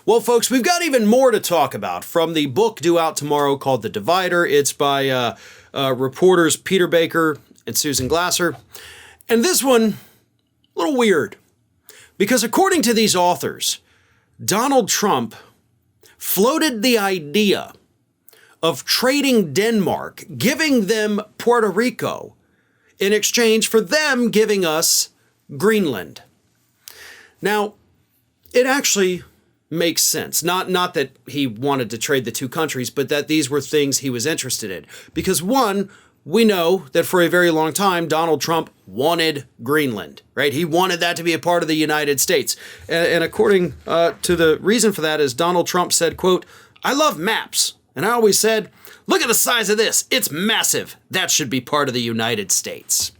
Well, folks, we've got even more to talk about from the book due out tomorrow called The Divider. It's by reporters Peter Baker and Susan Glasser. And this one, a little weird, because according to these authors, Donald Trump floated the idea of trading Denmark, giving them Puerto Rico, in exchange for them giving us Greenland. Now, it actually makes sense. Not that he wanted to trade the two countries, but that these were things he was interested in. Because one, we know that for a very long time, Donald Trump wanted Greenland, right? He wanted that to be a part of the United States. And according to the reason for that is Donald Trump said, quote, "I love maps. And I always said, look at the size of this. It's massive. That should be part of the United States."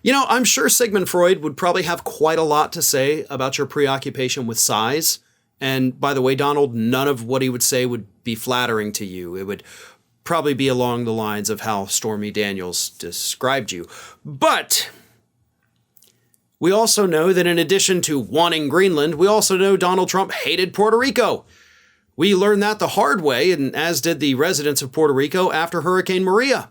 You know, I'm sure Sigma Freud would probably have quite a lot to say about your preoccupation with size. And by the way, Donald, none of what he would say would be flattering to you. It would probably be along the lines of how Stormy Daniels described you. But we also know that in addition to wanting Greenland, we also know Donald Trump hated Puerto Rico. We learned that the hard way, and as did the residents of Puerto Rico after Hurricane Maria,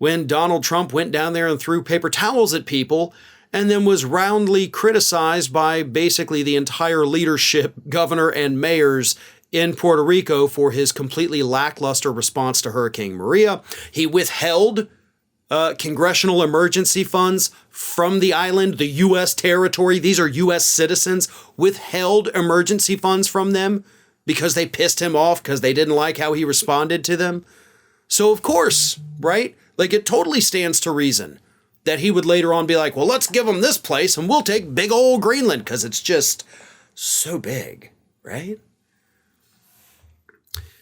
when Donald Trump went down there and threw paper towels at people and then was roundly criticized by basically the entire leadership, governor and mayors in Puerto Rico for his completely lackluster response to Hurricane Maria. He withheld congressional emergency funds from the island, the U.S. territory. These are U.S. citizens, withheld emergency funds from them because they pissed him off because they didn't like how he responded to them. So of course, right? Like, it totally stands to reason that he would later on be like, well, let's give them this place and we'll take big old Greenland because it's just so big, right?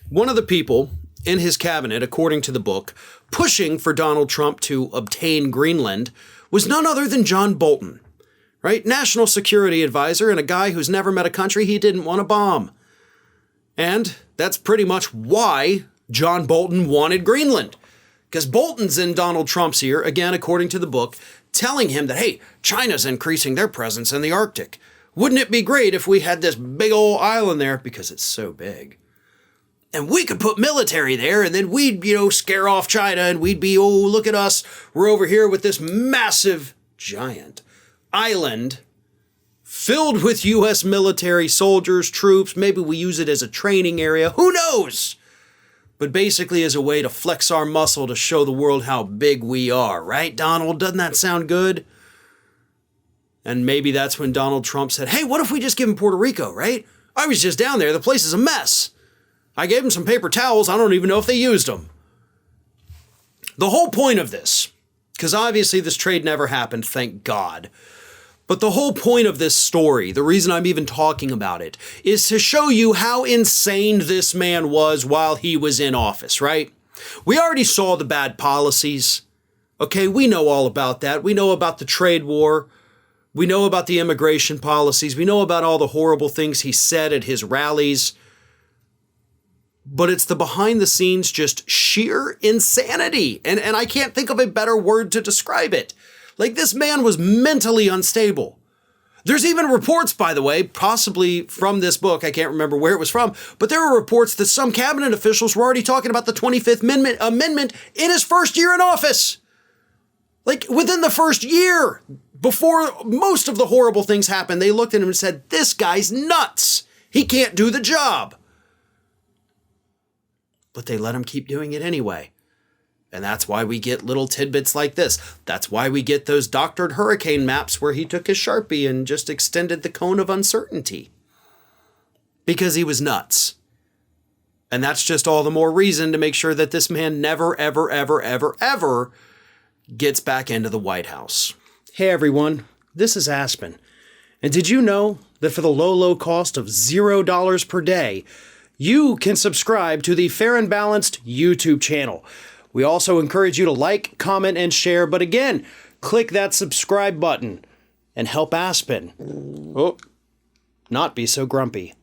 One of the people in his cabinet, according to the book, pushing for Donald Trump to obtain Greenland was none other than John Bolton, right? National security advisor and a guy who's never met a country he didn't want to bomb. And that's pretty much why John Bolton wanted Greenland. Because Bolton's in Donald Trump's ear, again, according to the book, telling him that, hey, China's increasing their presence in the Arctic. Wouldn't it be great if we had this big old island there because it's so big? And we could put military there and then we'd, scare off China and we'd be, oh, look at us. We're over here with this massive, giant island filled with U.S. military soldiers, troops. Maybe we use it as a training area. Who knows? But basically as a way to flex our muscle to show the world how big we are, right, Donald? Doesn't that sound good? And maybe that's when Donald Trump said, hey, what if we just give him Puerto Rico, right? I was just down there. The place is a mess. I gave him some paper towels. I don't even know if they used them. The whole point of this, because obviously this trade never happened, thank God. But the whole point of this story, the reason I'm even talking about it, is to show you how insane this man was while he was in office, right? We already saw the bad policies. Okay, we know all about that. We know about the trade war. We know about the immigration policies. We know about all the horrible things he said at his rallies. But it's the behind the scenes, just sheer insanity. And I can't think of a better word to describe it. Like, this man was mentally unstable. There's even reports, by the way, possibly from this book, I can't remember where it was from, but there were reports that some cabinet officials were already talking about the 25th Amendment in his first year in office. Like, within the first year, before most of the horrible things happened, they looked at him and said, this guy's nuts. He can't do the job. But they let him keep doing it anyway. And that's why we get little tidbits like this. That's why we get those doctored hurricane maps where he took his Sharpie and just extended the cone of uncertainty. Because he was nuts. And that's just all the more reason to make sure that this man never, ever, ever, ever, ever gets back into the White House. Hey everyone, this is Aspen. And did you know that for the low cost of $0 per day, you can subscribe to the Fair and Balanced YouTube channel. We also encourage you to like, comment, and share. But again, click that subscribe button and help Aspen not be so grumpy.